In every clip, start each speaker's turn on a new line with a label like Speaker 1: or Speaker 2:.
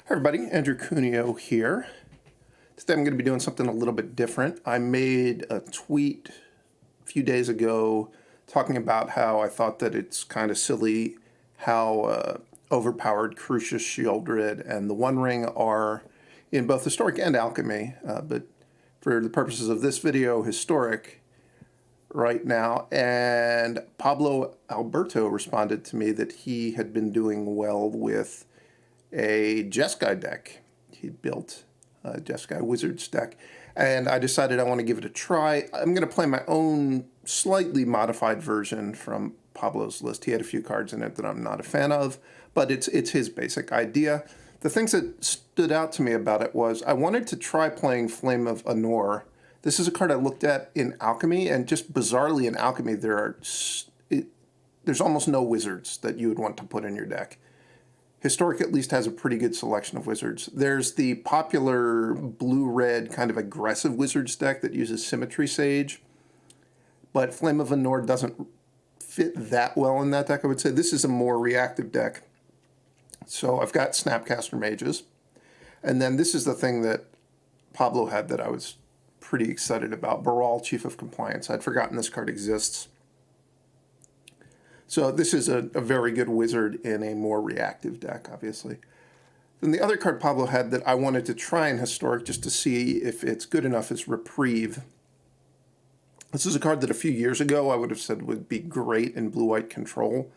Speaker 1: Hi everybody, Andrew Cuneo here. Today I'm going to be doing something a little bit different. I made a tweet a few days ago talking about how I thought that it's kind of silly how overpowered Crucius Shieldred and the One Ring are in both Historic and Alchemy, but for the purposes of this video, Historic right now. And Pablo Alberto responded to me that he had been doing well with a Jeskai deck. He built a Jeskai Wizards deck, and I decided I want to give it a try. I'm going to play my own slightly modified version from Pablo's list. He had a few cards in it that I'm not a fan of, but it's his basic idea. The things that stood out to me about it was I wanted to try playing Flame of Anor. This is a card I looked at in Alchemy, and just bizarrely in Alchemy there's almost no wizards that you would want to put in your deck. Historic at least has a pretty good selection of wizards. There's the popular blue-red kind of aggressive wizards deck that uses Symmetry Sage, but Flame of Anor doesn't fit that well in that deck, I would say. This is a more reactive deck. So I've got Snapcaster Mages, and then this is the thing that Pablo had that I was pretty excited about, Baral, Chief of Compliance. I'd forgotten this card exists. So this is a very good wizard in a more reactive deck, obviously. Then the other card Pablo had that I wanted to try in Historic just to see if it's good enough is Reprieve. This is a card that a few years ago I would have said would be great in blue-white control,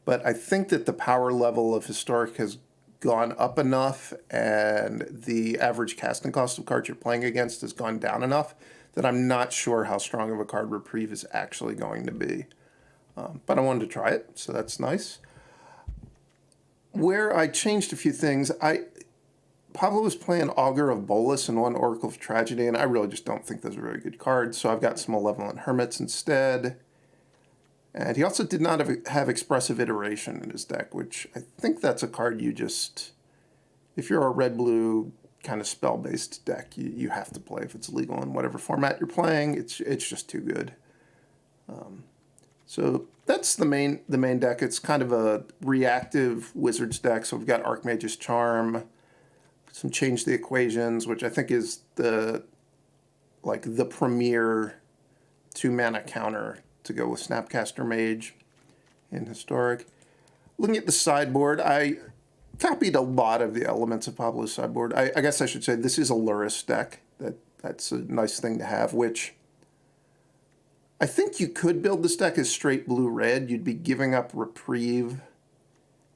Speaker 1: but I think that the power level of Historic has gone up enough and the average casting cost of cards you're playing against has gone down enough that I'm not sure how strong of a card Reprieve is actually going to be. But I wanted to try it, so that's nice. Where I changed a few things, Pablo was playing Augur of Bolas and one Oracle of Tragedy, and I really just don't think those are very good cards, so I've got some Malevolent Hermits instead. And he also did not have Expressive Iteration in his deck, which I think that's a card you just, if you're a red-blue kind of spell-based deck, you have to play if it's legal in whatever format you're playing. It's just too good. So that's the main deck. It's kind of a reactive wizards deck. So we've got Archmage's Charm, some Change the Equations, which I think is the premier 2-mana counter to go with Snapcaster Mage in Historic. Looking at the sideboard, I copied a lot of the elements of Pablo's sideboard. I guess I should say this is a Lurrus deck. That's a nice thing to have, which I think you could build this deck as straight blue-red. You'd be giving up Reprieve,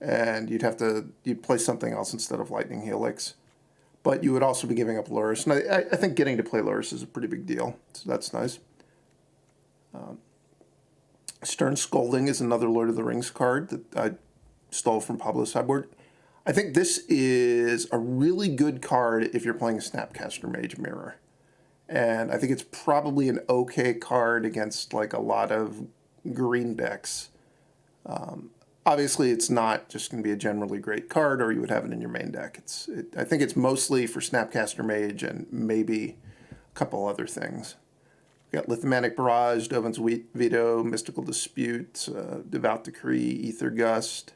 Speaker 1: and you'd play something else instead of Lightning Helix. But you would also be giving up Lurrus. And I think getting to play Lurrus is a pretty big deal, so that's nice. Stern Scolding is another Lord of the Rings card that I stole from Pablo's sideboard. I think this is a really good card if you're playing a Snapcaster Mage Mirror. And I think it's probably an okay card against like a lot of green decks. Obviously, it's not just going to be a generally great card, or you would have it in your main deck. I think it's mostly for Snapcaster Mage and maybe a couple other things. We've got Lithomantic Barrage, Dovin's Veto, Mystical Dispute, Devout Decree, Aether Gust.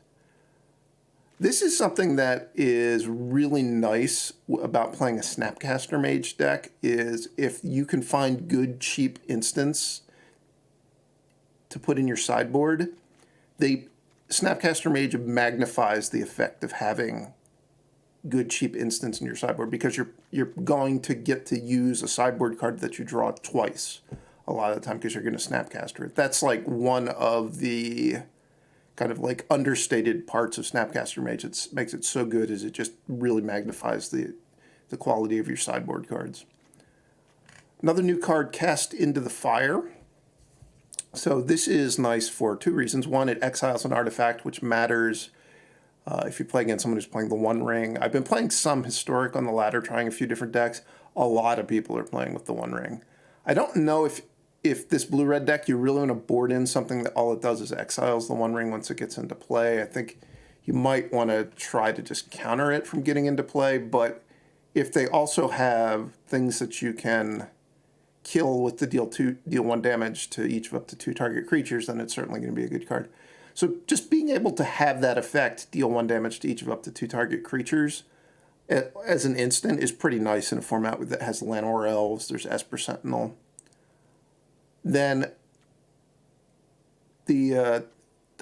Speaker 1: This is something that is really nice about playing a Snapcaster Mage deck, is if you can find good, cheap instants to put in your sideboard, Snapcaster Mage magnifies the effect of having good, cheap instants in your sideboard, because you're going to get to use a sideboard card that you draw twice a lot of the time because you're going to Snapcaster it. That's like one of the kind of like understated parts of Snapcaster Mage. It makes it so good is it just really magnifies the quality of your sideboard cards. Another new card, Cast into the Fire. So this is nice for two reasons. One, it exiles an artifact, which matters if you play against someone who's playing the One Ring. I've been playing some Historic on the ladder, trying a few different decks. A lot of people are playing with the One Ring. I don't know if this blue-red deck, you really want to board in something that all it does is exiles the One Ring once it gets into play. I think you might want to try to just counter it from getting into play, but if they also have things that you can kill with the deal 1 damage to each of up to 2 target creatures, then it's certainly going to be a good card. So just being able to have that effect, deal 1 damage to each of up to 2 target creatures, as an instant is pretty nice in a format that has Llanowar Elves, there's Esper Sentinel. Then the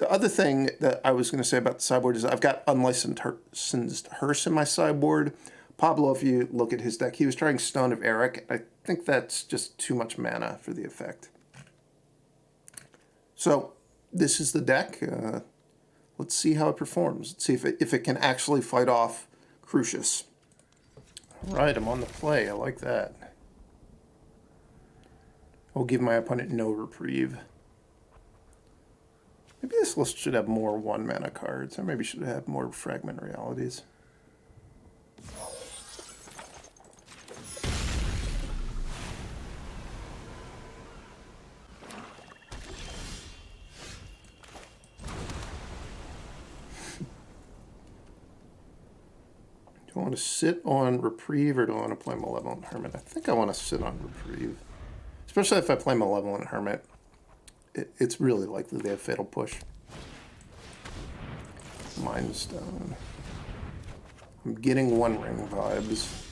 Speaker 1: other thing that I was going to say about the sideboard is I've got Unlicensed Hearse in my sideboard. Pablo, if you look at his deck, he was trying Stone of Eric. I think that's just too much mana for the effect. So this is the deck. Let's see how it performs. Let's see if it can actually fight off Crucius. All right, I'm on the play. I like that. I'll give my opponent no reprieve. Maybe this list should have more 1-mana cards, or maybe should have more Fragment Realities. Do I want to sit on Reprieve, or do I want to play Malevolent Hermit? I think I want to sit on Reprieve. Especially if I play Malevolent Hermit. It's really likely they have Fatal Push. Mind Stone. I'm getting One Ring vibes.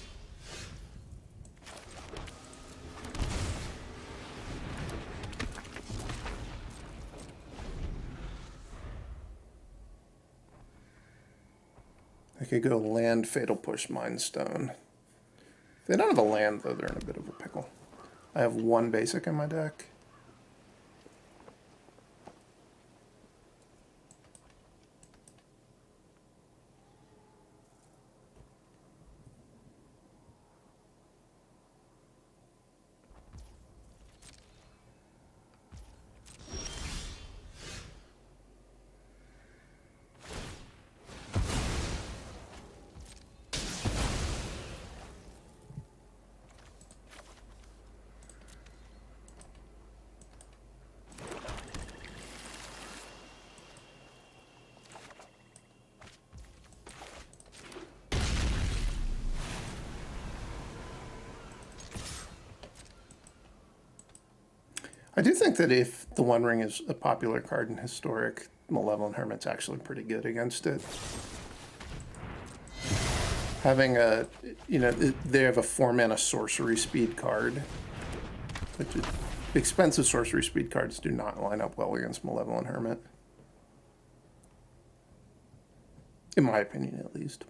Speaker 1: I could go land, Fatal Push, Mind Stone. If they don't have a land, though, they're in a bit of a pickle. I have 1 basic in my deck. I do think that if the One Ring is a popular card in Historic, Malevolent Hermit's actually pretty good against it. Having a, they have a 4-mana sorcery speed card, which is, expensive sorcery speed cards do not line up well against Malevolent Hermit. In my opinion, at least.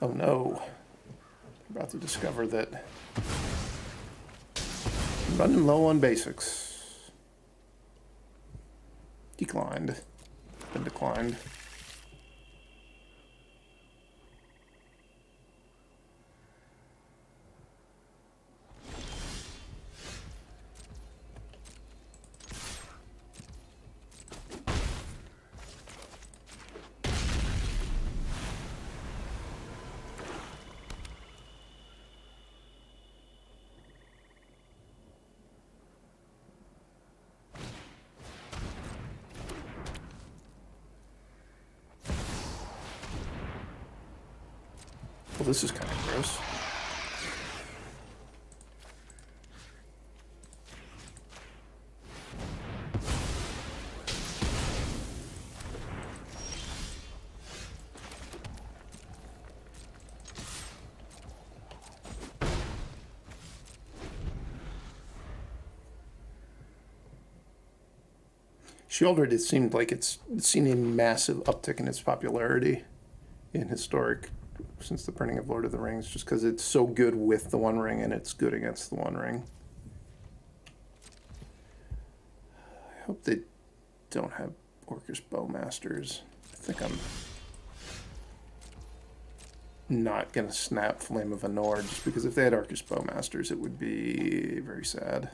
Speaker 1: Oh no, I'm about to discover that I'm running low on basics. Declined. Been declined. Well, this is kind of gross. Shieldred, it seemed like it's seen a massive uptick in its popularity in Historic since the printing of Lord of the Rings, just because it's so good with the One Ring and it's good against the One Ring. I hope they don't have Orcish Bowmasters. I think I'm not going to snap Flame of Anor, just because if they had Orcish Bowmasters, it would be very sad.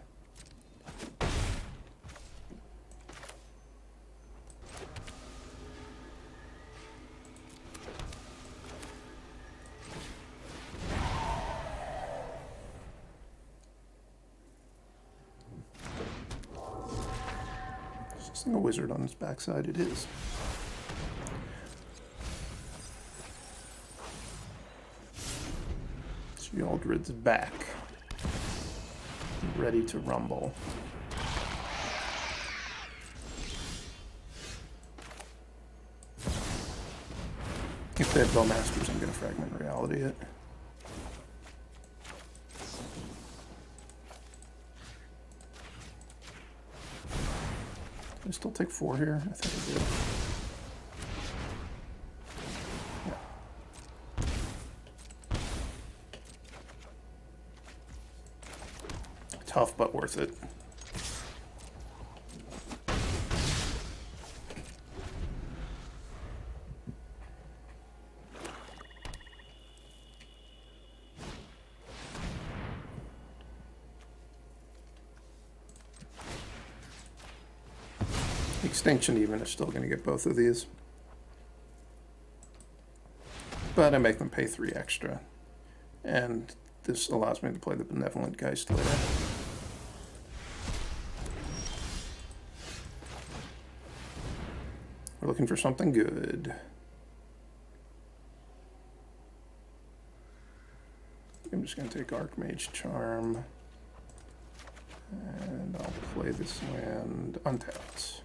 Speaker 1: A wizard on his backside, it is. Sheoldred's back. Ready to rumble. If they have Bowmasters, I'm going to Fragment Reality it. Did I still take 4 here? I think I did. Tough, but worth it. Extinction even is still going to get both of these. But I make them pay 3 extra. And this allows me to play the Benevolent Geist later. We're looking for something good. I'm just going to take Archmage Charm. And I'll play this land untapped.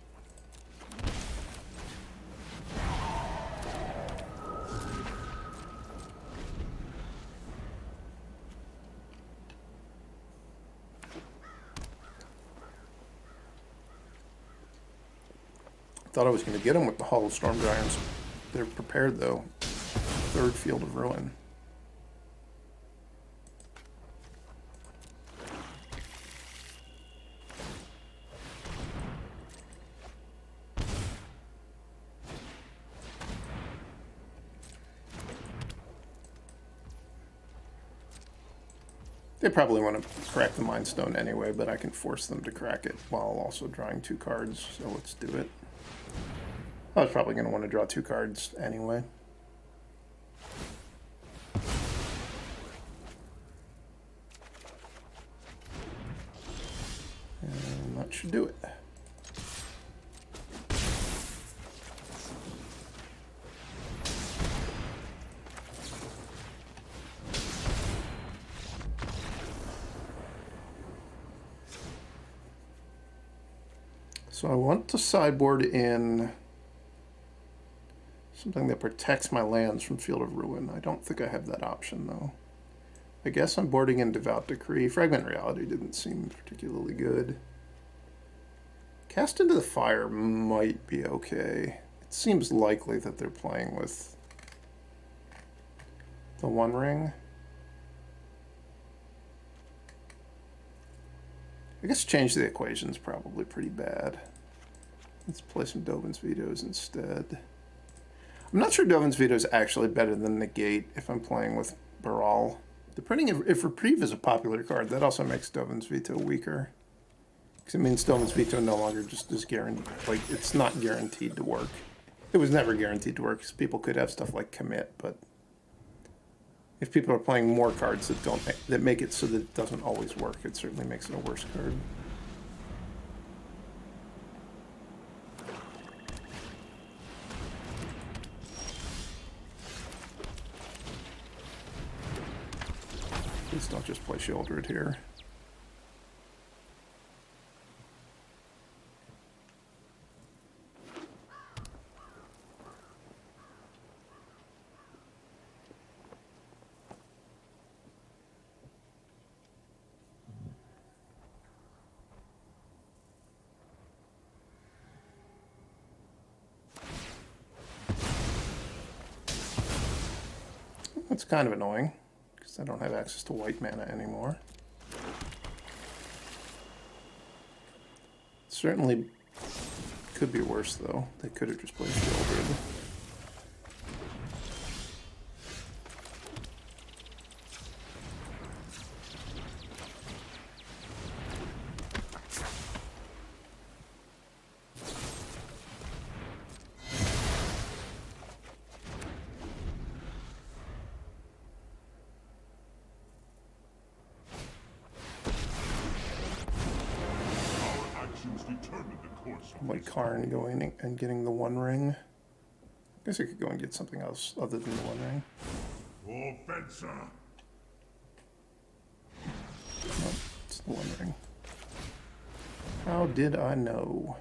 Speaker 1: Thought I was going to get them with the Hollow Storm Giants. They're prepared though. 3rd Field of Ruin. They probably want to crack the Mind Stone anyway, but I can force them to crack it while also drawing 2 cards, so let's do it. I was probably going to want to draw 2 cards anyway. And that should do it. So I want to sideboard in something that protects my lands from Field of Ruin. I don't think I have that option, though. I guess I'm boarding in Devout Decree. Fragment Reality didn't seem particularly good. Cast into the Fire might be okay. It seems likely that they're playing with the One Ring. I guess change the equation's probably pretty bad. Let's play some Dovin's Vetoes instead. I'm not sure Dovin's Veto is actually better than Negate if I'm playing with Baral. Depending if Reprieve is a popular card, that also makes Dovin's Veto weaker. Because it means Dovin's Veto no longer just is guaranteed, like, it's not guaranteed to work. It was never guaranteed to work, because people could have stuff like Commit, but if people are playing more cards that make it so that it doesn't always work, it certainly makes it a worse card. Please don't just play Sheoldred here. That's kind of annoying, because I don't have access to white mana anymore. It certainly could be worse, though. They could have just played Sheoldred. Like Karn going and getting the One Ring. I guess I could go and get something else other than the One Ring.
Speaker 2: Offensa.
Speaker 1: No, it's the One Ring. How did I know?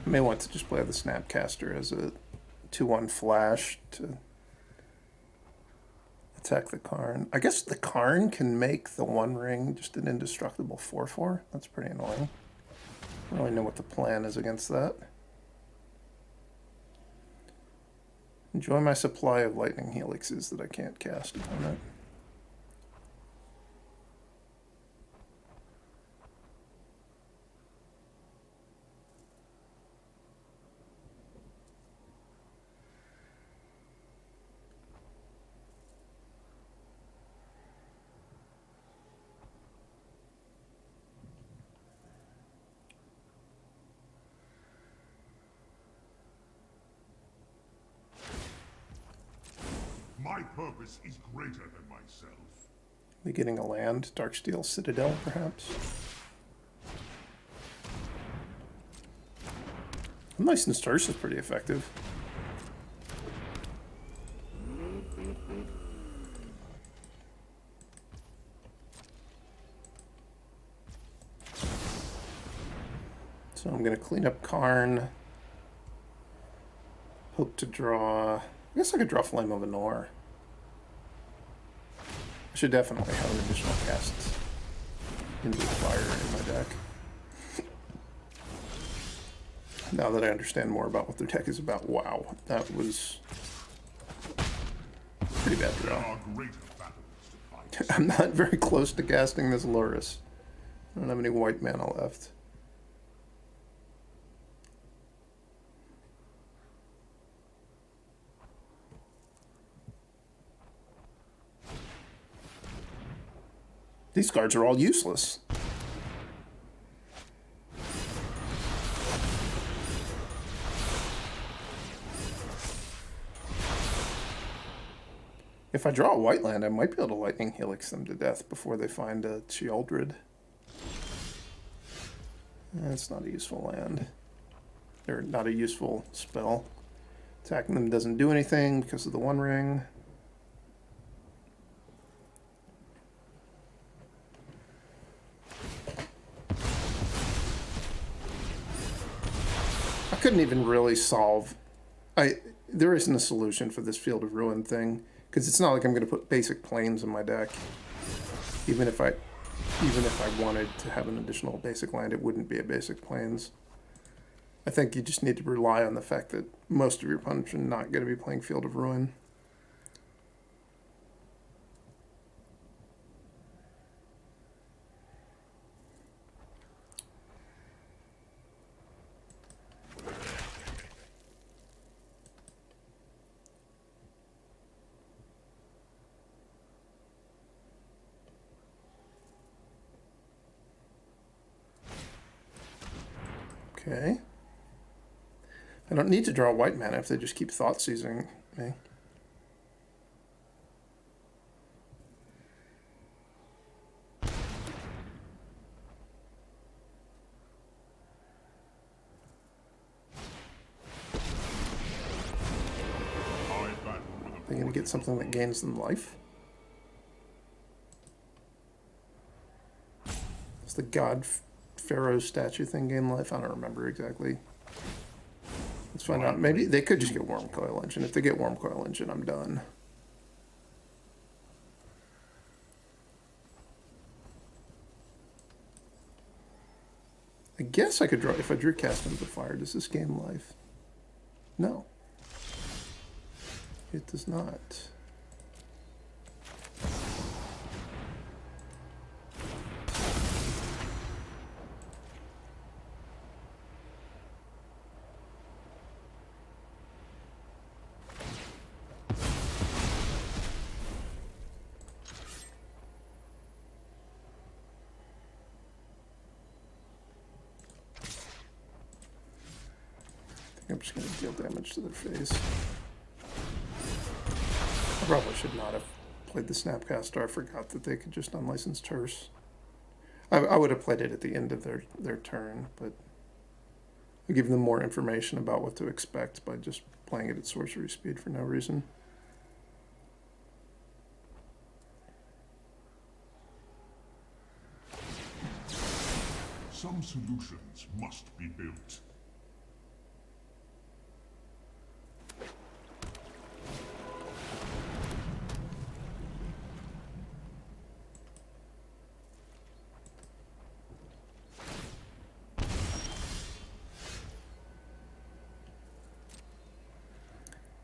Speaker 1: I may want to just play the Snapcaster as a 2/1 flash to attack the Karn. I guess the Karn can make the One Ring just an indestructible 4/4. That's pretty annoying. I don't really know what the plan is against that. Enjoy my supply of Lightning Helixes that I can't cast upon it.
Speaker 2: My purpose is greater than myself.
Speaker 1: We getting a land, Darksteel Citadel, perhaps. Licensed Nurse is pretty effective. So I'm going to clean up Karn. Hope to draw... I guess I could draw Flame of Anor. I should definitely have an additional cast into the fire in my deck. Now that I understand more about what their deck is about. Wow, that was pretty bad draw. I'm not very close to casting this Lurrus. I don't have any white mana left. These cards are all useless. If I draw a white land, I might be able to Lightning Helix them to death before they find a Sheoldred. That's not a useful land. Or not a useful spell. Attacking them doesn't do anything because of the One Ring. I couldn't even really solve... There isn't a solution for this Field of Ruin thing. Because it's not like I'm going to put basic planes in my deck. Even if I wanted to have an additional basic land, it wouldn't be a basic planes. I think you just need to rely on the fact that most of your opponents are not going to be playing Field of Ruin. Okay. I don't need to draw white mana if they just keep Thought Seizing me. They're going to get something that gains them life. It's the God Pharaoh's statue thing gain life? I don't remember exactly. Let's find out. Maybe they could just get Wormcoil Engine. If they get Wormcoil Engine, I'm done. I guess I could draw... If I drew Cast into the Fire, does this gain life? No. It does not. I'm just going to deal damage to their face. I probably should not have played the Snapcaster, I forgot that they could just unlicense Terse. I would have played it at the end of their turn, but I give them more information about what to expect by just playing it at sorcery speed for no reason.
Speaker 2: Some solutions must be built.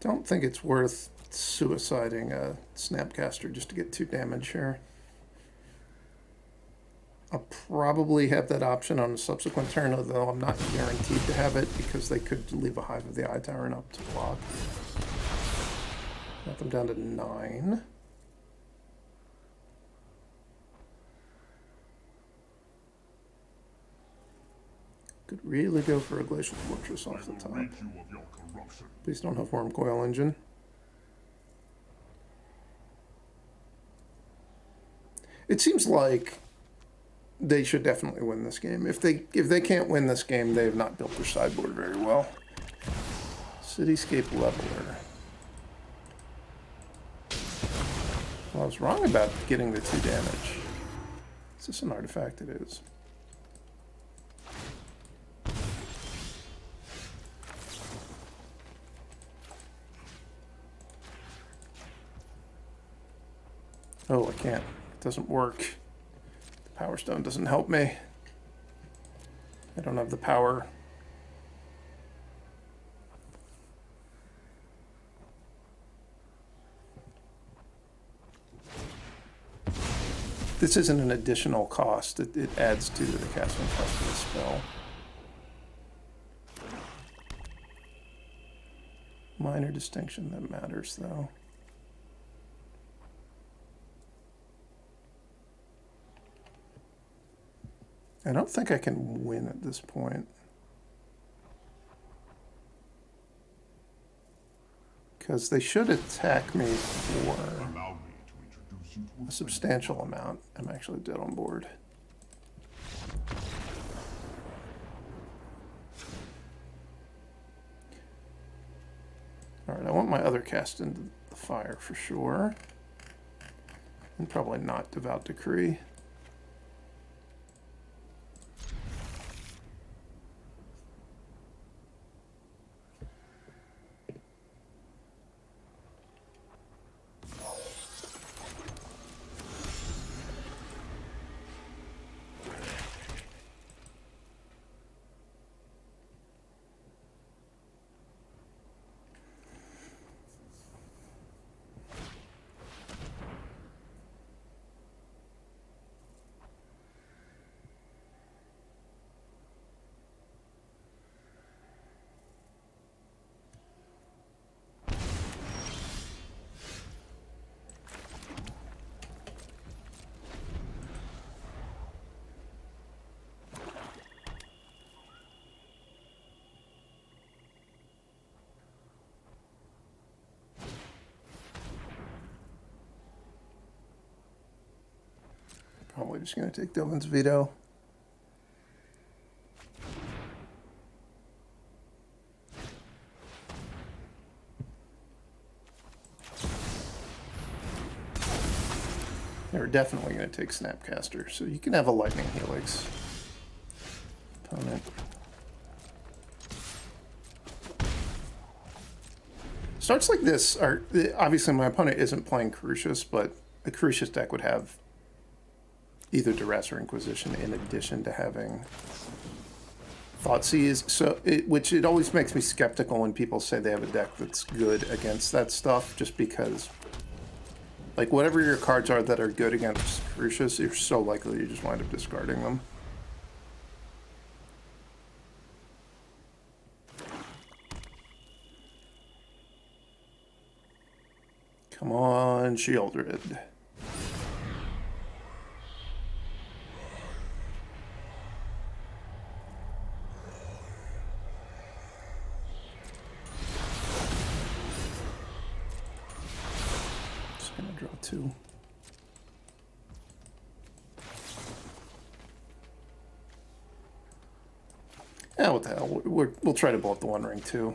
Speaker 1: Don't think it's worth suiciding a Snapcaster just to get 2 damage here. I'll probably have that option on a subsequent turn, although I'm not guaranteed to have it because they could leave a Hive of the Eye Tyrant up to block. Got them down to 9. Could really go for a Glacial Fortress off the top. Please don't have Worm Coil Engine. It seems like they should definitely win this game. If they can't win this game, they have not built their sideboard very well. Cityscape Leveler. Well, I was wrong about getting the 2 damage. Is this an artifact? It is. Oh, I can't. It doesn't work. The Power Stone doesn't help me. I don't have the power. This isn't an additional cost. It adds to the casting cost of the spell. Minor distinction that matters, though. I don't think I can win at this point. Because they should attack me for a substantial amount. I'm actually dead on board. Alright, I want my other cast into the fire for sure. And probably not Devout Decree. Probably just going to take Dovin's Veto. They're definitely going to take Snapcaster, so you can have a Lightning Helix. Opponent. Starts like this are obviously my opponent isn't playing Crucius, but a Crucius deck would have either Duress or Inquisition in addition to having Thoughtseize. So which it always makes me skeptical when people say they have a deck that's good against that stuff, just because like whatever your cards are that are good against Crucius, you're so likely you just wind up discarding them. Come on, Shieldred. gonna draw 2. Yeah, what the hell? We'll try to blow up the One Ring too.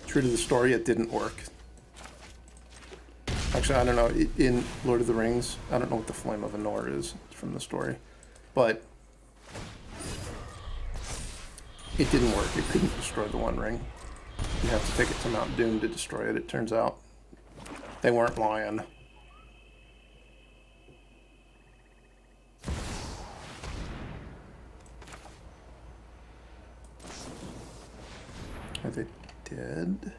Speaker 1: True to the story, it didn't work. Actually, I don't know. In Lord of the Rings, I don't know what the Flame of Anor is from the story, but it didn't work. It couldn't destroy the One Ring. You have to take it to Mount Doom to destroy it. It turns out they weren't lying. Are they dead?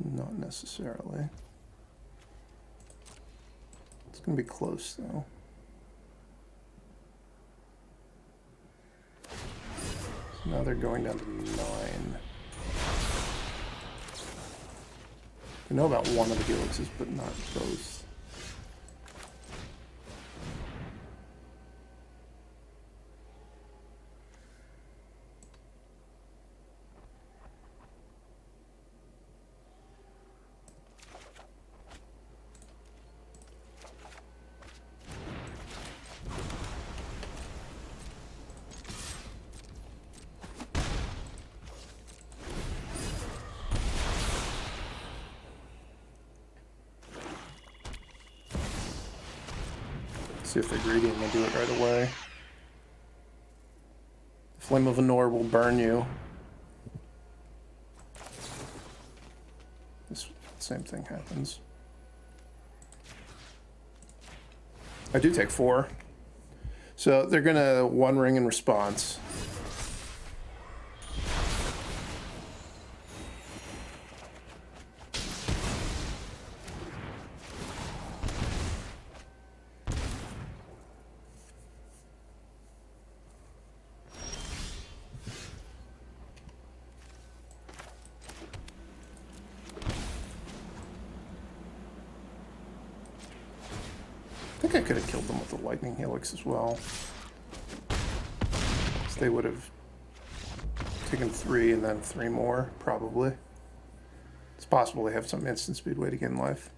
Speaker 1: Not necessarily. It's going to be close, though. So now they're going down to 9. I know about one of the helixes, but not both. See if they're greedy and they do it right away. The Flame of Anor will burn you. This same thing happens. I do take 4. So they're gonna One Ring in response. I think I could have killed them with the Lightning Helix as well. So they would have taken 3 and then 3 more, probably. It's possible they have some instant speed way to gain life.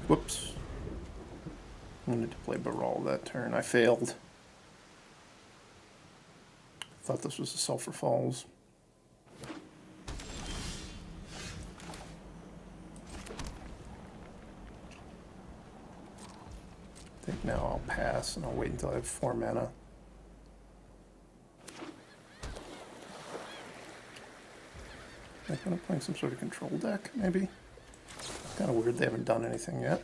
Speaker 1: Whoops. I wanted to play Baral that turn. I failed. Thought this was the Sulfur Falls. I think now I'll pass and I'll wait until I have 4 mana. Am I kind of playing some sort of control deck, maybe? Kind of weird they haven't done anything yet.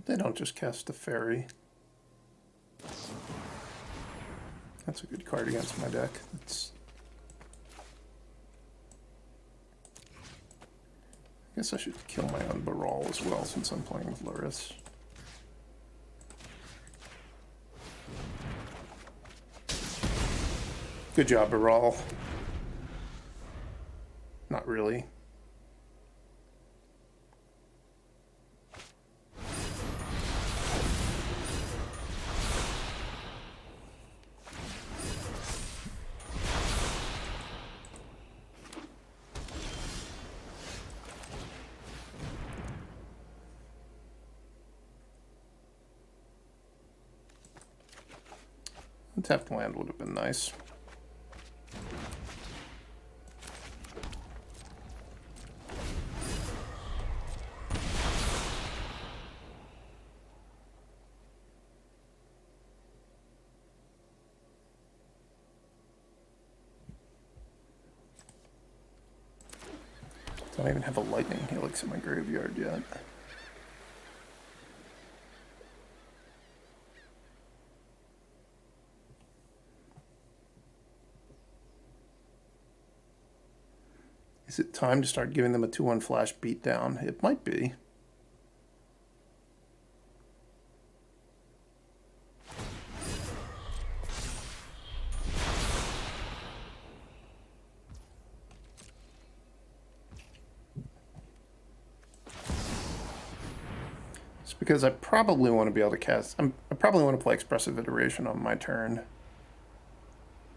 Speaker 1: They don't just cast a fairy. That's a good card against my deck. I guess I should kill my own Baral as well since I'm playing with Lurrus. Good job, Baral. Not really. Tapped land would have been nice. Don't even have a Lightning Helix in my graveyard yet. Is it time to start giving them a 2-1 flash beatdown? It might be. It's because I probably want to be able to cast... I probably want to play Expressive Iteration on my turn.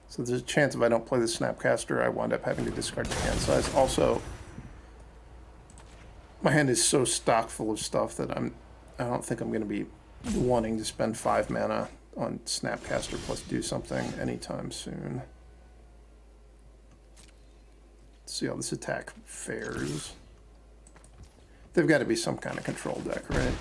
Speaker 1: So there's a chance if I don't play the Snapcaster, I wind up having to discard the hand size. Also, my hand is so stock full of stuff that I don't think I'm going to be wanting to spend 5 mana on Snapcaster plus do something anytime soon. Let's see how this attack fares. They've got to be some kind of control deck, right?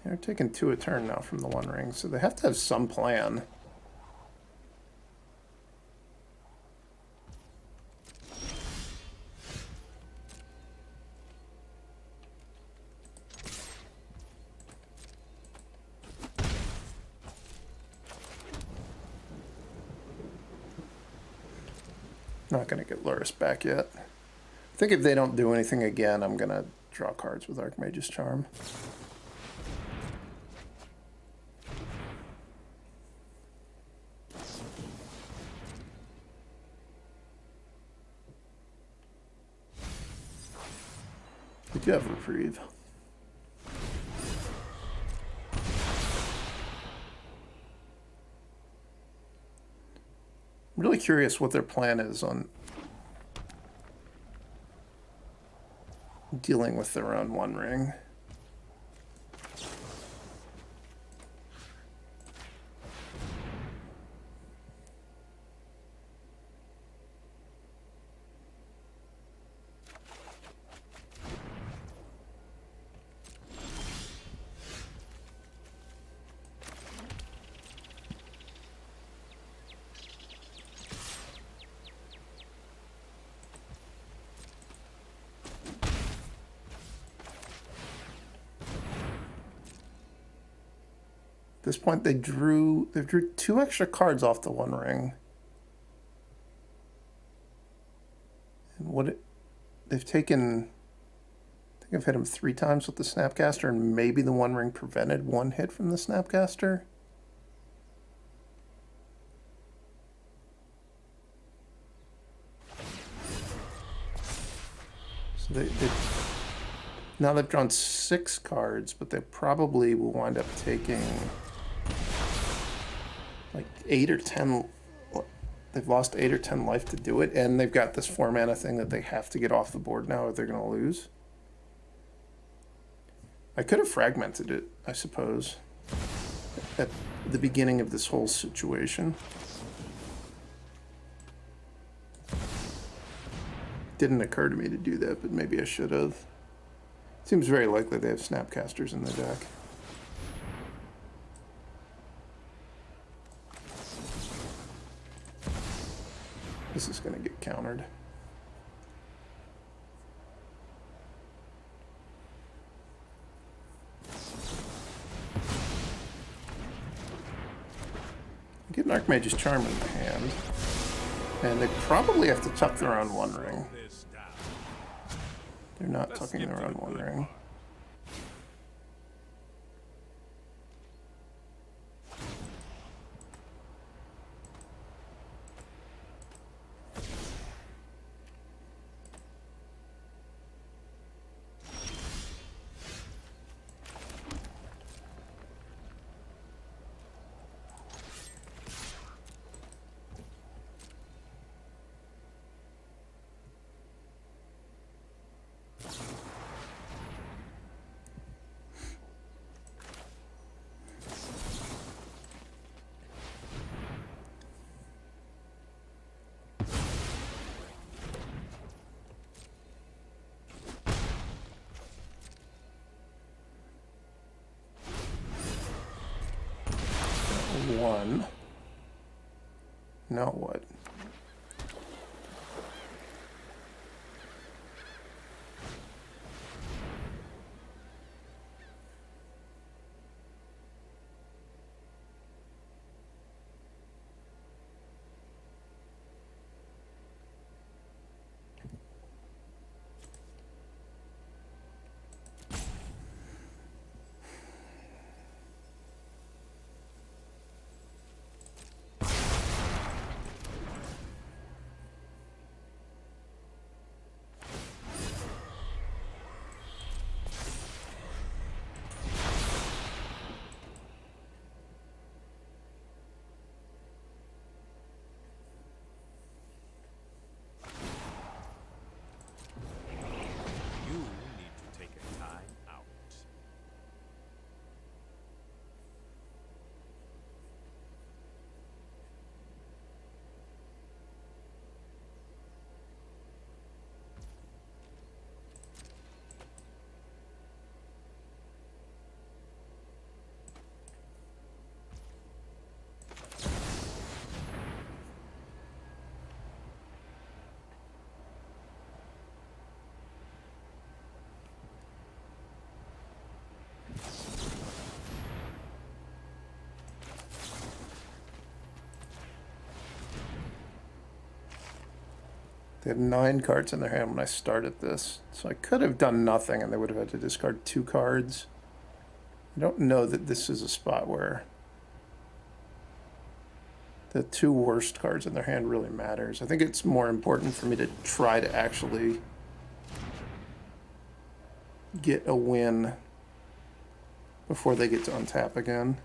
Speaker 1: They're taking 2 a turn now from the One Ring, so they have to have some plan. Not going to get Lurrus back yet. I think if they don't do anything again, I'm going to draw cards with Archmage's Charm. We do have Reprieve. I'm really curious what their plan is on dealing with their own One Ring. At this point, they drew 2 extra cards off the One Ring. And they've taken, I think I've hit them 3 times with the Snapcaster, and maybe the One Ring prevented 1 hit from the Snapcaster. So now they've drawn 6 cards, but they probably will wind up taking like 8 or 10. They've lost 8 or 10 life to do it, and they've got this 4 mana thing that they have to get off the board now or they're going to lose. I could have fragmented it, I suppose, at the beginning of this whole situation. Didn't occur to me to do that, but maybe I should have. Seems very likely they have Snapcasters in their deck. This is going to get countered. Get an Archmage's Charm in the hand. And they probably have to tuck their own One Ring. They're not tucking their own One Ring. now what? They had 9 cards in their hand when I started this, so I could have done nothing and they would have had to discard 2 cards. I don't know that this is a spot where the 2 worst cards in their hand really matters. I think it's more important for me to try to actually get a win before they get to untap again.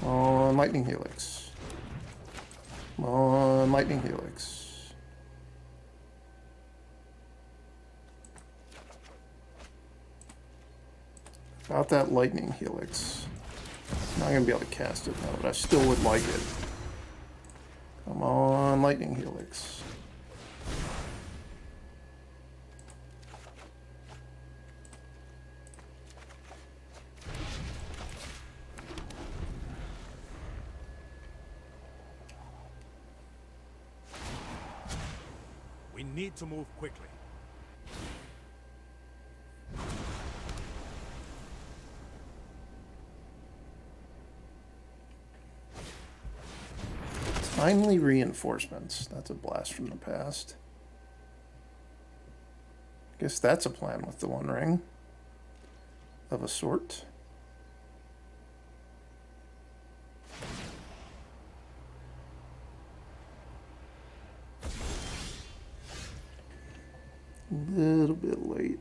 Speaker 1: On Lightning Helix. On Lightning Helix. About that Lightning Helix. Not going to be able to cast it now, but I still would like it. Come on, Lightning Helix.
Speaker 3: We need to move quickly.
Speaker 1: Timely reinforcements. That's a blast from the past. Guess that's a plan with the One Ring. Of a sort. A little bit late.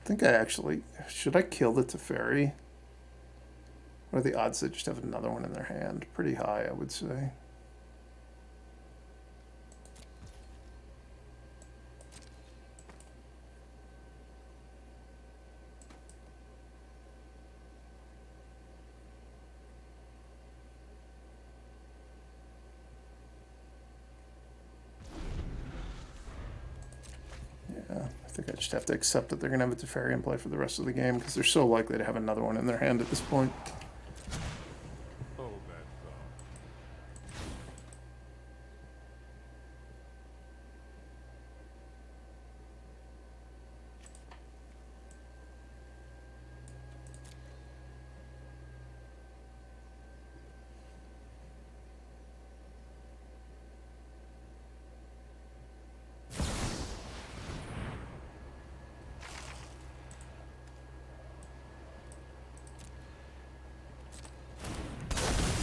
Speaker 1: I think I actually, should I kill the Teferi? What are the odds they just have another one in their hand? Pretty high, I would say. I think I just have to accept that they're going to have a Teferi in play for the rest of the game because they're so likely to have another one in their hand at this point.
Speaker 3: Oh, that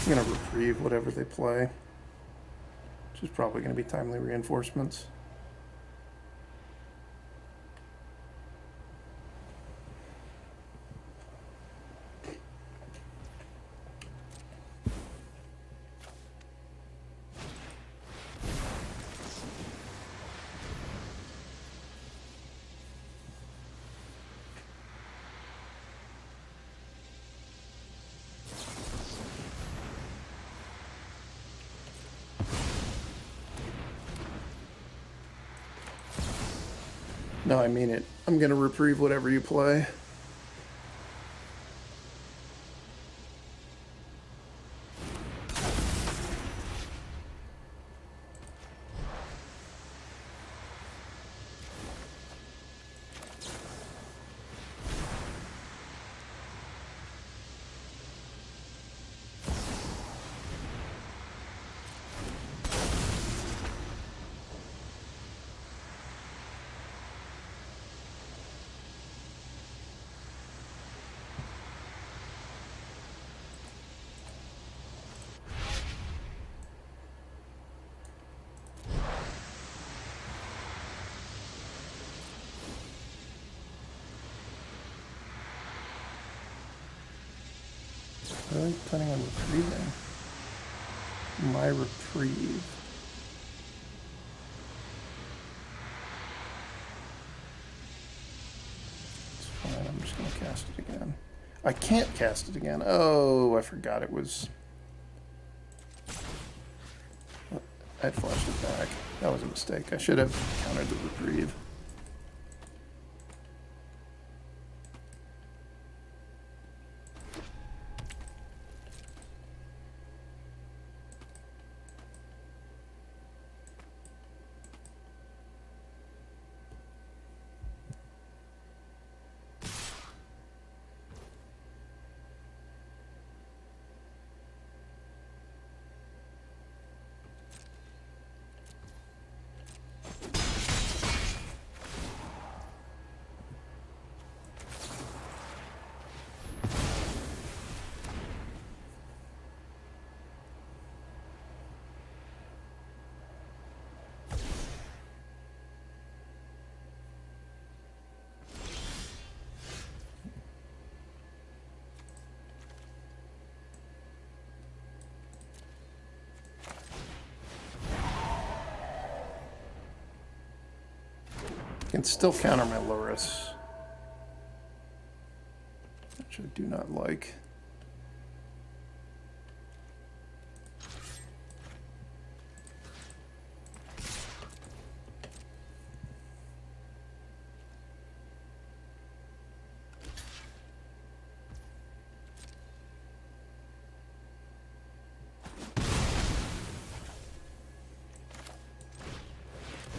Speaker 1: I'm going to reprieve whatever they play, which is probably going to be timely reinforcements. No, I mean it. I'm gonna reprieve whatever you play. Really planning on retrieving my reprieve. It's fine, I'm just going to cast it again. I can't cast it again. Oh, I forgot it was... I'd flashed it back. That was a mistake. I should have countered the reprieve. Can still counter my Lurrus, which I do not like.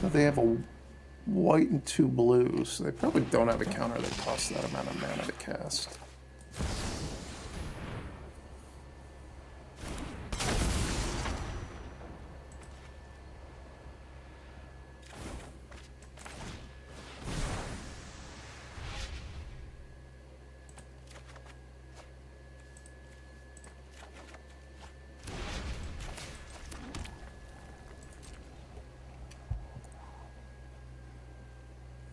Speaker 1: But they have a white and 2 blues, so they probably don't have a counter that costs that amount of mana to cast.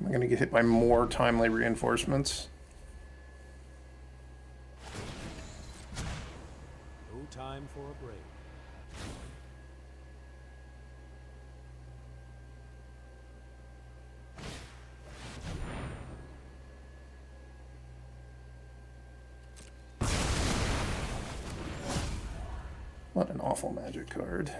Speaker 1: I'm going to get hit by more timely reinforcements.
Speaker 3: No time for a break.
Speaker 1: What an awful magic card.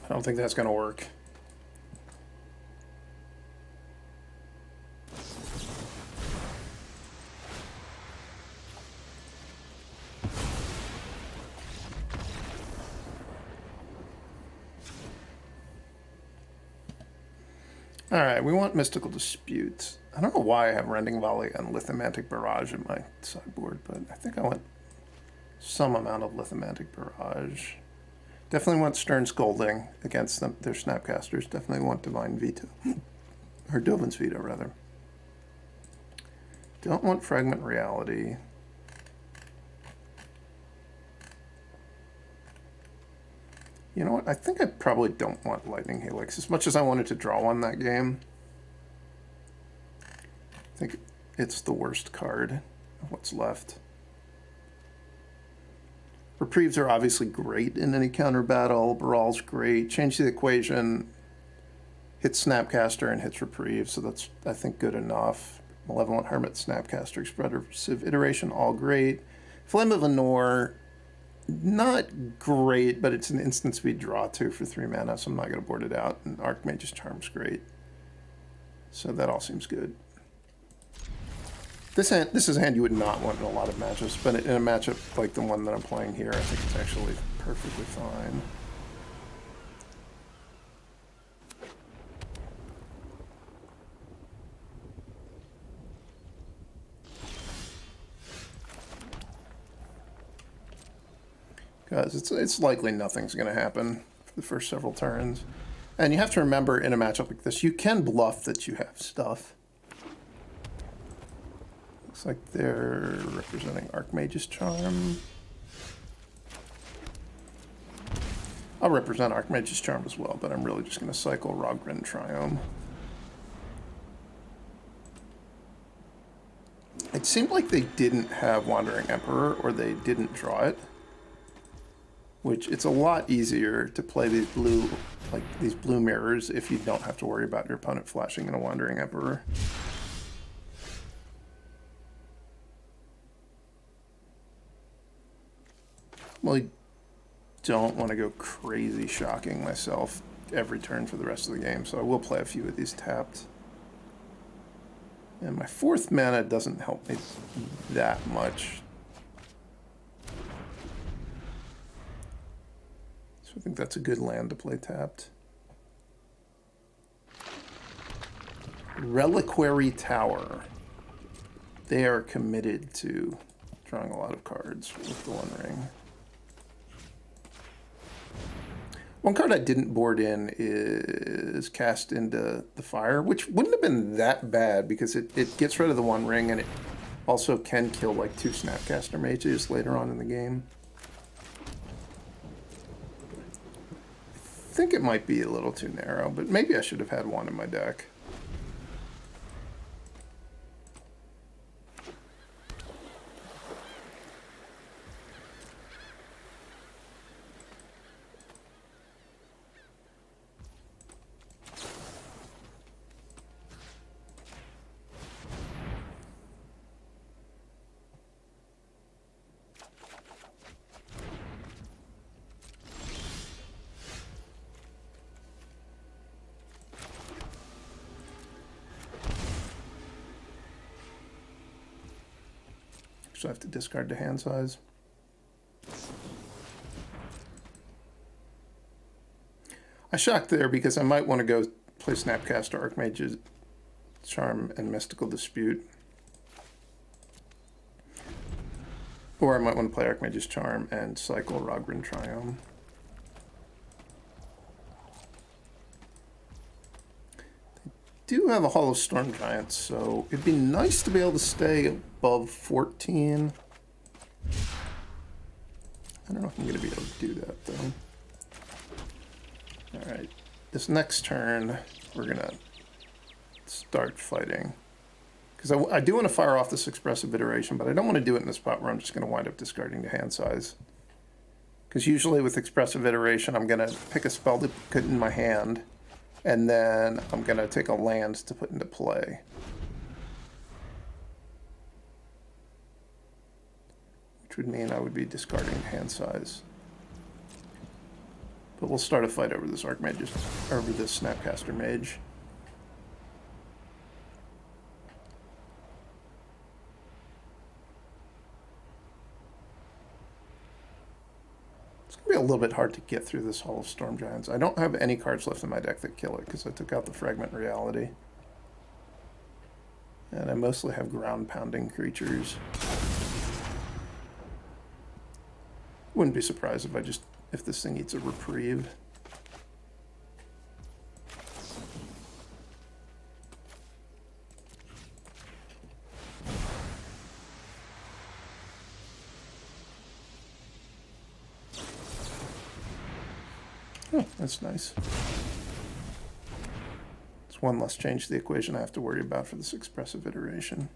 Speaker 1: I don't think that's going to work. Alright, we want Mystical Dispute. I don't know why I have Rending Volley and Lithomantic Barrage in my sideboard, but I think I want some amount of Lithomantic Barrage. Definitely want Stern Scolding against them, their Snapcasters. Definitely want Divine Veto. Or Dovin's Veto, rather. Don't want Fragment Reality. You know what? I think I probably don't want Lightning Helix. As much as I wanted to draw one that game, I think it's the worst card of what's left. Reprieves are obviously great in any counter battle. Baral's great. Change the equation. Hits Snapcaster and hits Reprieve, so that's, I think, good enough. Malevolent Hermit, Snapcaster, Expressive Iteration, all great. Flame of Anor, not great, but it's an instant speed draw too for 3 mana, so I'm not going to board it out. And Archmage's Charm's great. So that all seems good. This is a hand you would not want in a lot of matchups, but in a matchup like the one that I'm playing here, I think it's actually perfectly fine. Because it's likely nothing's going to happen for the first several turns. And you have to remember in a matchup like this, you can bluff that you have stuff. Looks like they're representing Archmage's Charm. I'll represent Archmage's Charm as well, but I'm really just going to cycle Raugrin Triome. It seemed like they didn't have Wandering Emperor, or they didn't draw it. Which, it's a lot easier to play these blue, like these blue mirrors if you don't have to worry about your opponent flashing in a Wandering Emperor. Really don't want to go crazy shocking myself every turn for the rest of the game, so I will play a few of these tapped. And my 4th mana doesn't help me that much. I think that's a good land to play tapped. Reliquary Tower. They are committed to drawing a lot of cards with the One Ring. One card I didn't board in is Cast into the Fire, which wouldn't have been that bad because it gets rid of the One Ring and it also can kill like 2 Snapcaster Mages later on in the game. I think it might be a little too narrow, but maybe I should have had one in my deck. So I have to discard the hand size. I shocked there because I might want to go play Snapcaster, Archmage's Charm, and Mystical Dispute. Or I might want to play Archmage's Charm and cycle Raugrin Triome. Do have a Hollow Storm Giant, so it'd be nice to be able to stay above 14. I don't know if I'm going to be able to do that, though. Alright, this next turn, we're going to start fighting. Because I do want to fire off this Expressive Iteration, but I don't want to do it in a spot where I'm just going to wind up discarding the hand size. Because usually with Expressive Iteration, I'm going to pick a spell to put in my hand, and then I'm going to take a land to put into play. Which would mean I would be discarding hand size. But we'll start a fight over this Archmage, over this Snapcaster Mage. It's going to be a a little bit hard to get through this Hall of Storm Giants. I don't have any cards left in my deck that kill it because I took out the Fragment Reality. And I mostly have ground pounding creatures. Wouldn't be surprised if this thing eats a Reprieve. Oh, that's nice. It's one less change to the equation I have to worry about for this Expressive Iteration.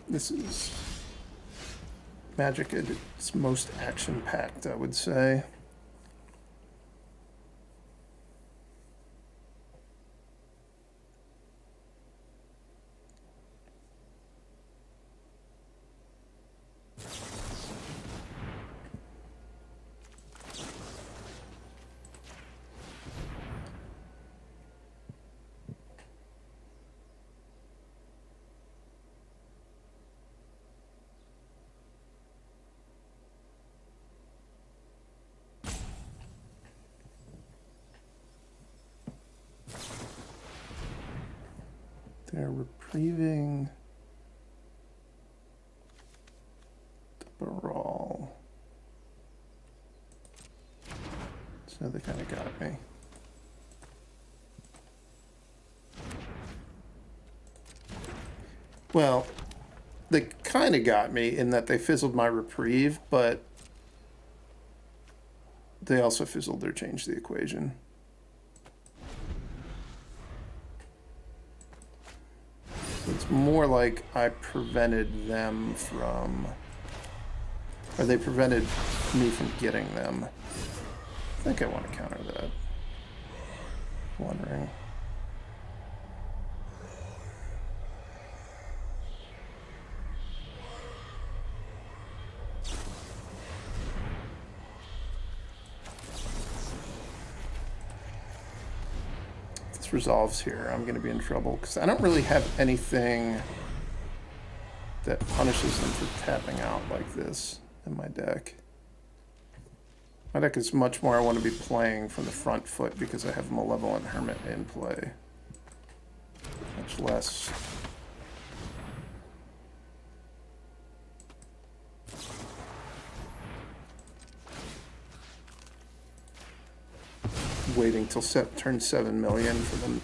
Speaker 1: This is Magic at its most action-packed, I would say. They're reprieving the Baral. So they kind of got me. Well, they kind of got me in that they fizzled my Reprieve, but they also fizzled their change the equation. It's more like I prevented them from, or they prevented me from getting them. I think I want to counter that. Wondering. Resolves here, I'm going to be in trouble because I don't really have anything that punishes them for tapping out like this in my deck. My deck is much more I want to be playing from the front foot because I have Malevolent Hermit in play. Much less waiting till turn 7 million for them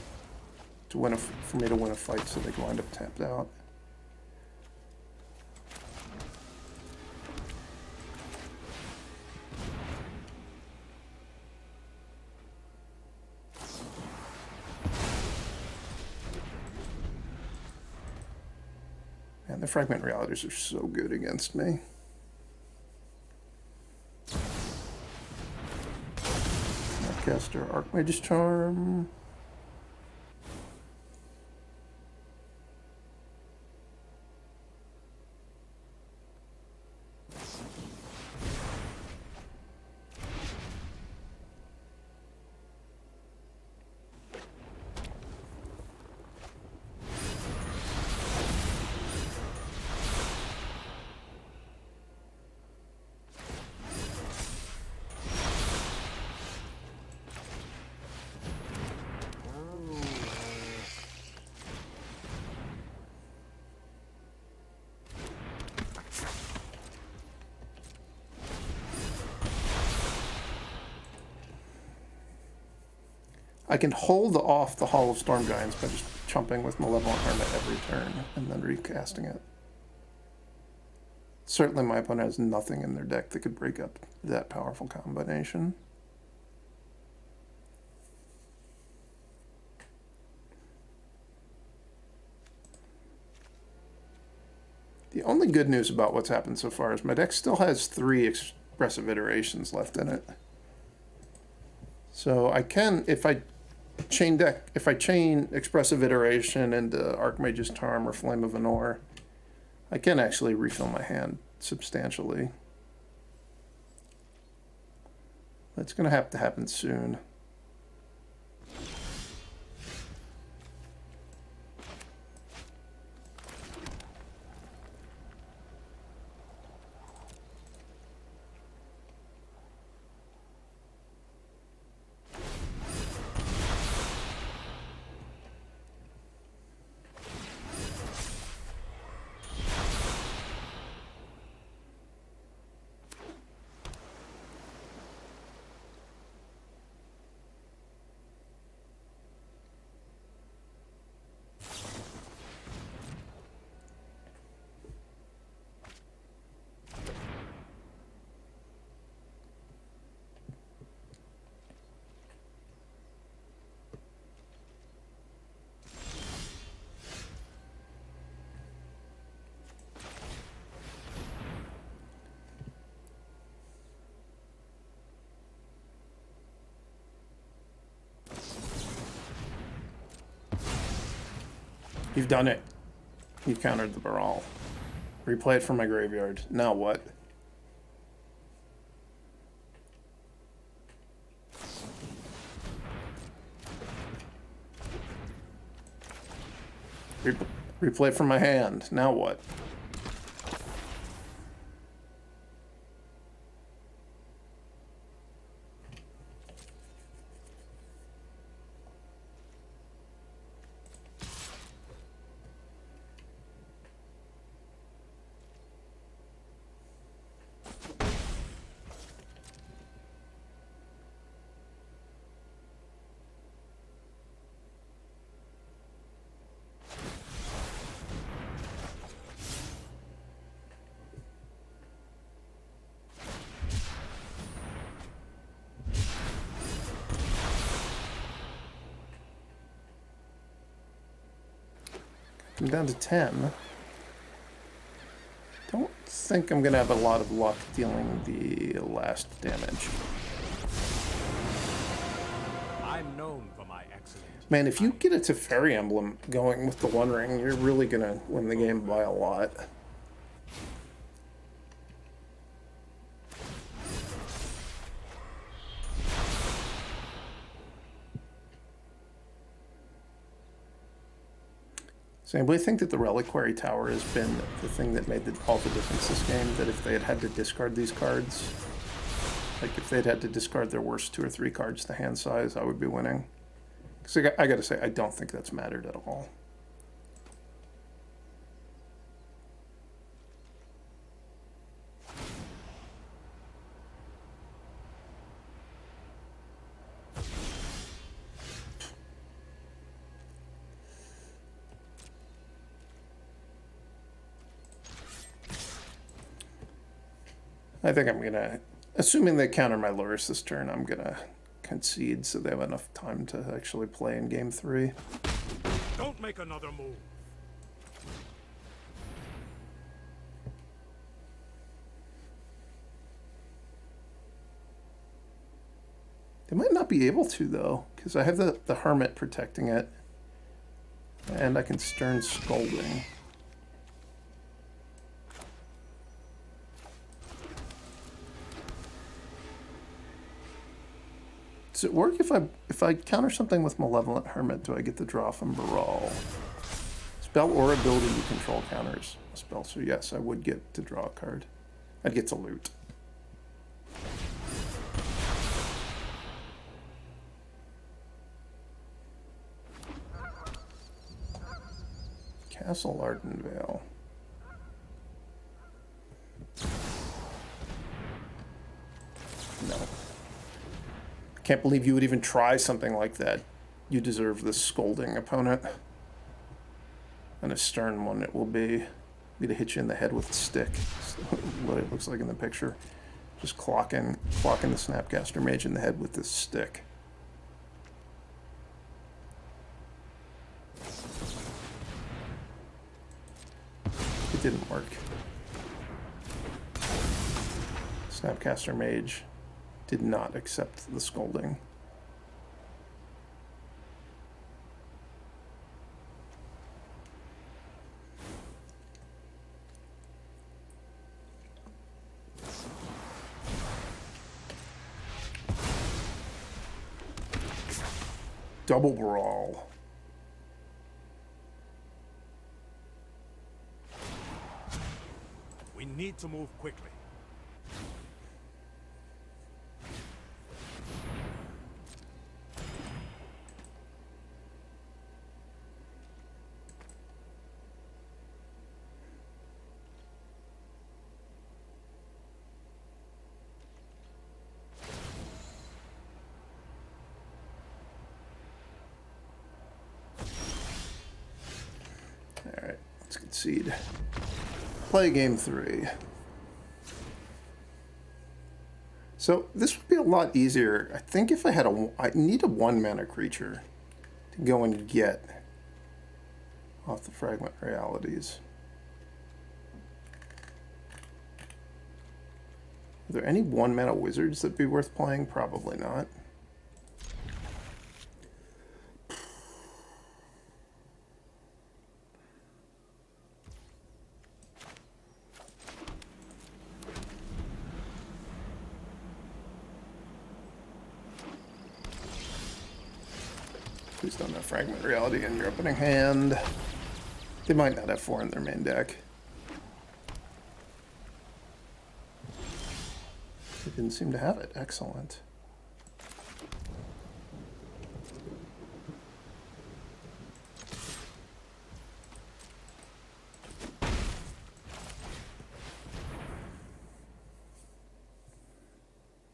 Speaker 1: to win for me to win a fight so they can wind up tapped out. Man, the Fragment Realities are so good against me. Snapcaster Archmage's Charm. I can hold off the Hall of Storm Giants by just chumping with Malevolent Hermit every turn and then recasting it. Certainly my opponent has nothing in their deck that could break up that powerful combination. The only good news about what's happened so far is my deck still has 3 Expressive Iterations left in it. So I can, if I chain Expressive Iteration into Archmage's Charm or Flame of Anor, I can actually refill my hand substantially. That's going to have to happen soon. You've done it. You've countered the Baral. Replay it from my graveyard. Now what? Replay from my hand. Now what? I'm down to 10. Don't think I'm going to have a lot of luck dealing the last damage.
Speaker 3: I'm known for my excellence.
Speaker 1: Man, if you get a Teferi emblem going with the One Ring, you're really going to win the game by a lot. Does anybody think that the Reliquary Tower has been the thing that made all the difference this game? That if they had to discard these cards, like if they'd had to discard their worst 2 or 3 cards to hand size, I would be winning? Because I got to say, I don't think that's mattered at all. I think I'm going to, assuming they counter my Lurrus this turn, I'm going to concede so they have enough time to actually play in game 3.
Speaker 3: Don't make another move.
Speaker 1: They might not be able to, though, because I have the Hermit protecting it, and I can Stern Scolding. Does it work if I counter something with Malevolent Hermit? Do I get the draw from Baral? Spell or ability you control counters a spell, so yes, I would get to draw a card. I'd get to loot. Castle Ardenvale. No. Can't believe you would even try something like that. You deserve this Scolding, opponent. And a stern one it will be. I'm gonna hit you in the head with a stick. What it looks like in the picture. Just clocking the Snapcaster Mage in the head with this stick. It didn't work. Snapcaster Mage did not accept the scolding. Double Baral.
Speaker 3: We need to move quickly.
Speaker 1: Alright, let's concede. Play game 3. So this would be a lot easier. I think if I had I need a 1-mana creature to go and get off the Fragment Realities. Are there any 1-mana wizards that'd be worth playing? Probably not. Please don't have Fragment Reality in your opening hand. They might not have 4 in their main deck. They didn't seem to have it. Excellent.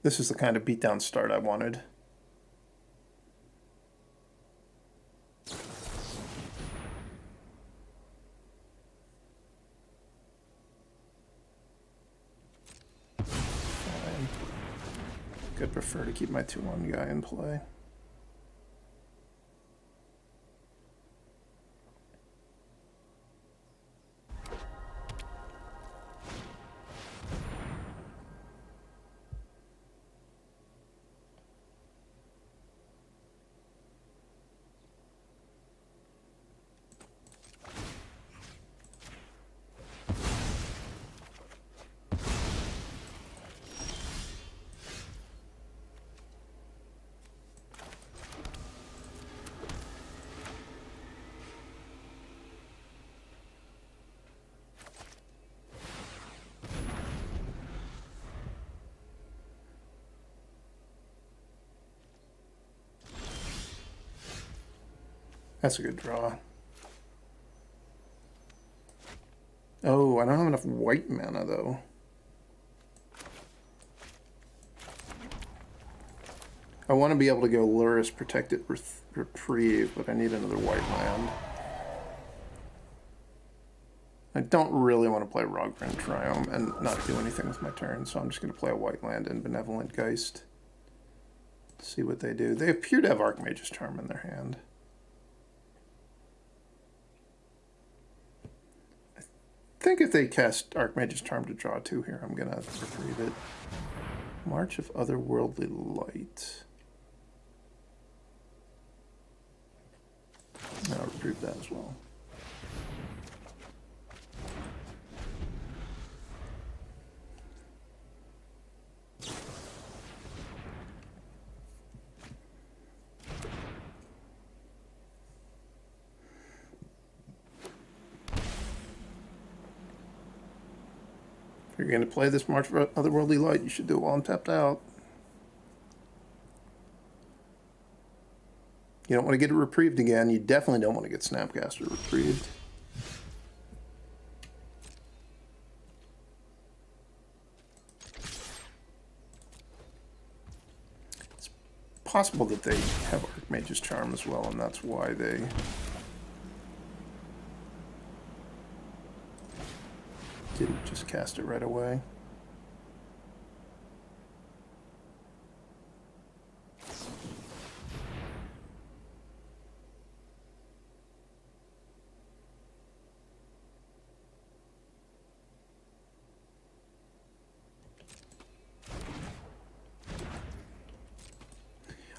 Speaker 1: This is the kind of beatdown start I wanted. I'd prefer to keep my 2/1 guy in play. That's a good draw. Oh, I don't have enough white mana, though. I want to be able to go Lurrus, Protected, Reprieve, but I need another white land. I don't really want to play Raugrin Triome and not do anything with my turn, so I'm just going to play a white land and Benevolent Geist. See what they do. They appear to have Archmage's Charm in their hand. I think if they cast Archmage's Charm to draw 2 here, I'm going to retrieve it. March of Otherworldly Light. I'll retrieve that as well. If you're going to play this March for Otherworldly Light, you should do it while I'm tapped out. You don't want to get it reprieved again. You definitely don't want to get Snapcaster reprieved. It's possible that they have Archmage's Charm as well, and that's why they... didn't just cast it right away.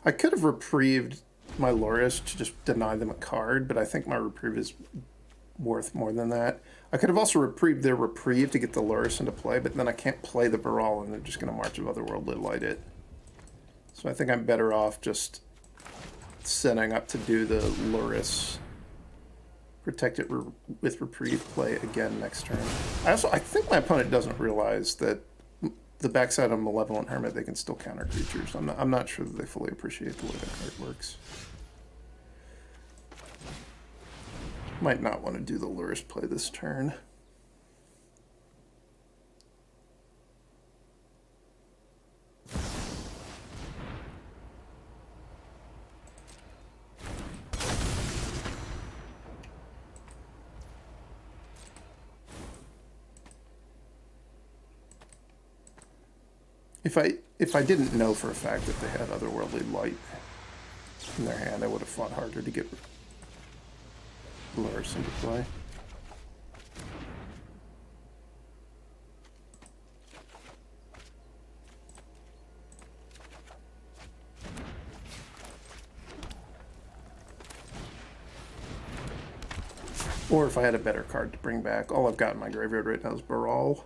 Speaker 1: I could have reprieved my Lurrus to just deny them a card, but I think my reprieve is worth more than that. I could have also reprieved their reprieve to get the Lurrus into play, but then I can't play the Baral and they're just going to March of Otherworldly Light it. So I think I'm better off just setting up to do the Lurrus, protect it with reprieve, play again next turn. I think my opponent doesn't realize that the backside of Malevolent Hermit, they can still counter creatures. I'm not sure that they fully appreciate the way that card works. Might not want to do the Lurrus play this turn. If I didn't know for a fact that they had Otherworldly Light in their hand, I would have fought harder to get Lurrus into play. Or if I had a better card to bring back. All I've got in my graveyard right now is Baral.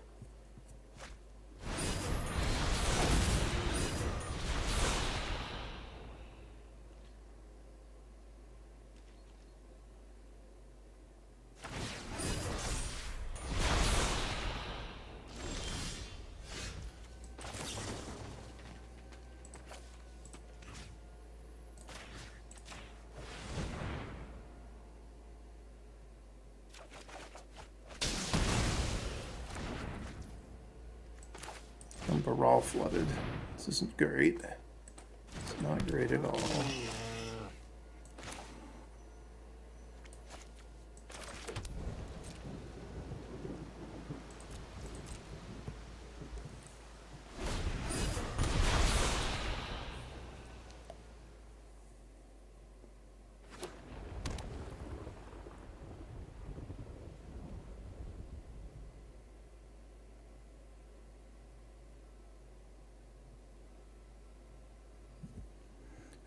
Speaker 1: Baral flooded. This isn't great. It's not great at all.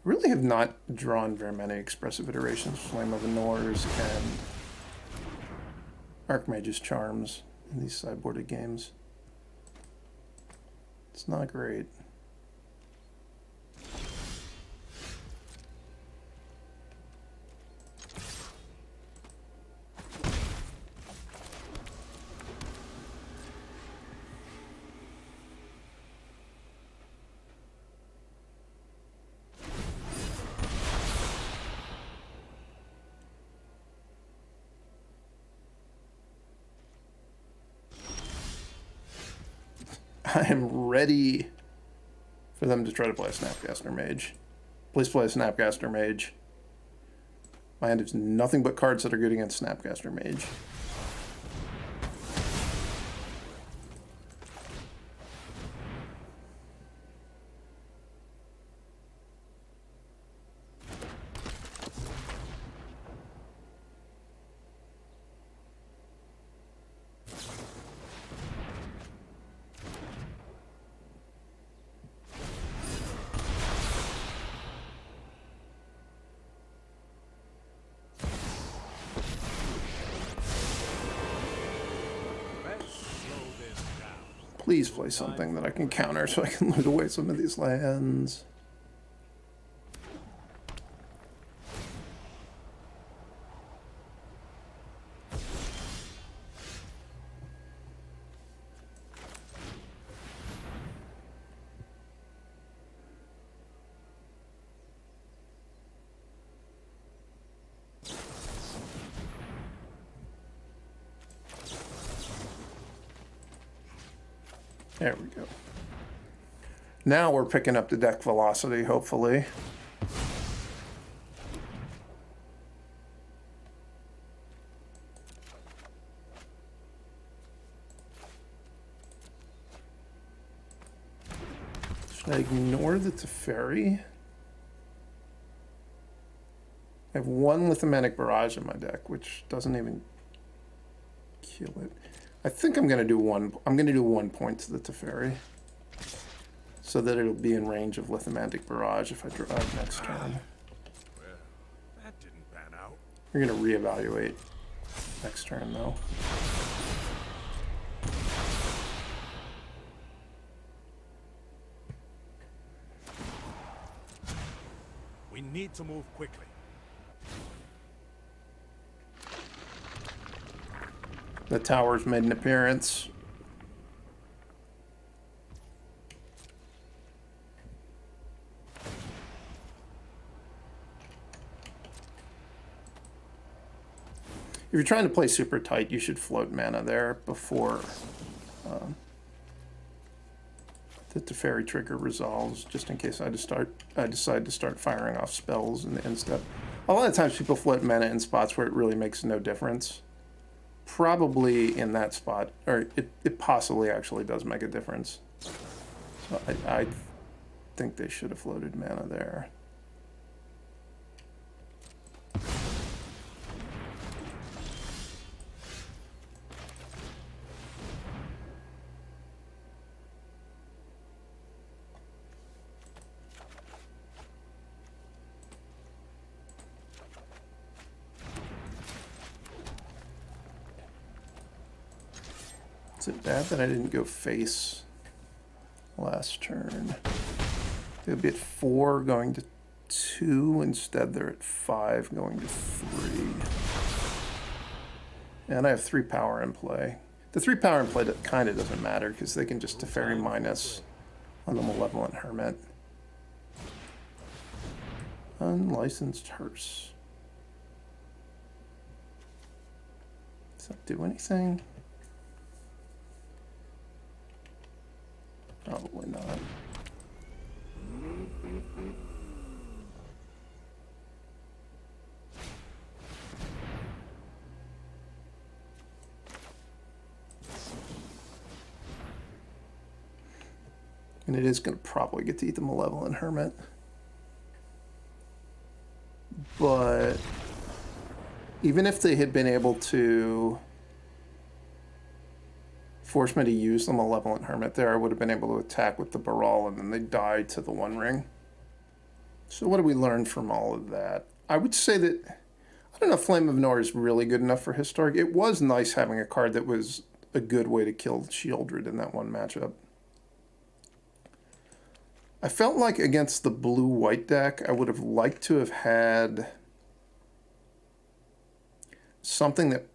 Speaker 1: Really have not drawn very many Expressive Iterations, Flame of Anors, and Archmage's Charms in these sideboarded games. It's not great. I am ready for them to try to play a Snapcaster Mage. Please play a Snapcaster Mage. My hand has nothing but cards that are good against Snapcaster Mage. Please play something that I can counter so I can loot away some of these lands. There we go. Now we're picking up the deck velocity, hopefully. Should I ignore the Teferi? I have one Lithomantic Barrage in my deck, which doesn't even kill it. I think I'm going to do one. I'm going to do 1 point to the Teferi. so that it'll be in range of Lithomantic Barrage if I draw it next turn.
Speaker 3: Well, that didn't pan out.
Speaker 1: We're going to reevaluate next turn, though.
Speaker 3: We need to move quickly.
Speaker 1: The tower's made an appearance. If you're trying to play super tight, you should float mana there before the Teferi trigger resolves, just in case I decide to start firing off spells in the end step. A lot of times people float mana in spots where it really makes no difference. Probably in that spot, or it possibly actually does make a difference. So I think they should have floated mana there. Is it bad that I didn't go face last turn? They'll be at 4 going to 2. Instead, they're at 5 going to 3. And I have 3 power in play. The 3 power in play kind of doesn't matter because they can just Teferi minus on the Malevolent Hermit. Unlicensed Hearse. Does that do anything? Probably not. And it is going to probably get to eat the Malevolent Hermit. But even if they had been able to force me to use the Malevolent Hermit there, I would have been able to attack with the Baral, and then they die to the One Ring. So what do we learn from all of that? I would say that, I don't know if Flame of Anor is really good enough for Historic. It was nice having a card that was a good way to kill Shieldred in that one matchup. I felt like against the blue-white deck, I would have liked to have had something that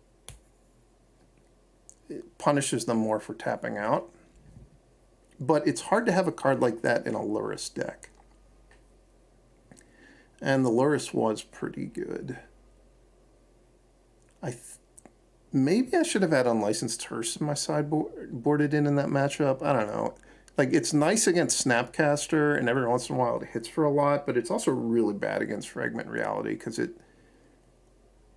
Speaker 1: punishes them more for tapping out. But it's hard to have a card like that in a Lurrus deck. And the Lurrus was pretty good. Maybe I should have had Unlicensed Hearse in my sideboarded in that matchup. I don't know. Like, it's nice against Snapcaster, and every once in a while it hits for a lot, but it's also really bad against Fragment Reality because it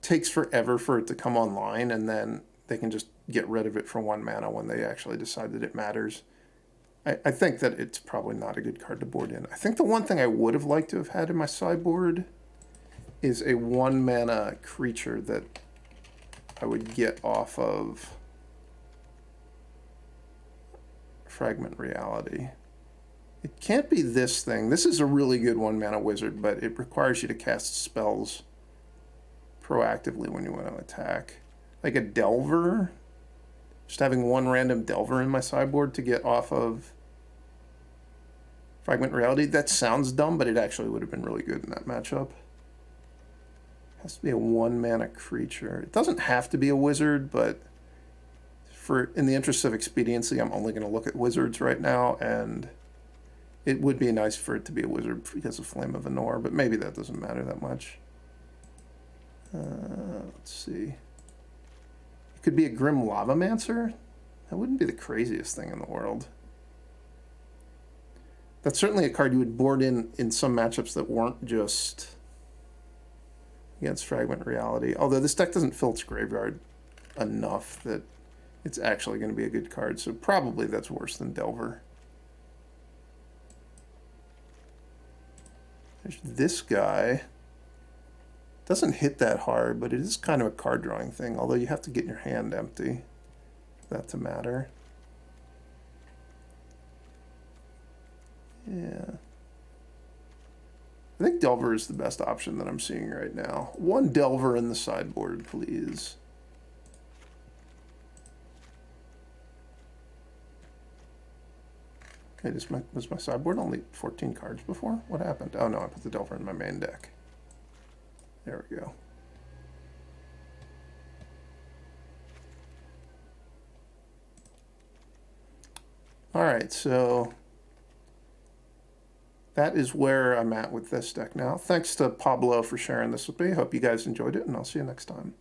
Speaker 1: takes forever for it to come online, and then they can just get rid of it for 1 mana when they actually decide that it matters. I think that it's probably not a good card to board in. I think the one thing I would have liked to have had in my sideboard is a 1 mana creature that I would get off of Fragment Reality. It can't be this thing. This is a really good 1 mana wizard, but it requires you to cast spells proactively when you want to attack. Like a Delver. Just having 1 random Delver in my sideboard to get off of Fragment Reality. That sounds dumb, but it actually would have been really good in that matchup. It has to be a 1 mana creature. It doesn't have to be a wizard, but in the interest of expediency, I'm only going to look at wizards right now, and it would be nice for it to be a wizard because of Flame of Anor, but maybe that doesn't matter that much. Let's see. It could be a Grim Lavamancer. That wouldn't be the craziest thing in the world. That's certainly a card you would board in some matchups that weren't just against Fragment Reality. Although this deck doesn't fill its graveyard enough that it's actually going to be a good card. So probably that's worse than Delver. There's this guy. Doesn't hit that hard, but it is kind of a card drawing thing, although you have to get your hand empty for that to matter. Yeah. I think Delver is the best option that I'm seeing right now. One Delver in the sideboard, please. Okay, was my sideboard only 14 cards before? What happened? Oh no, I put the Delver in my main deck. There we go. Alright, so that is where I'm at with this deck now. Thanks to Pablo for sharing this with me. Hope you guys enjoyed it, and I'll see you next time.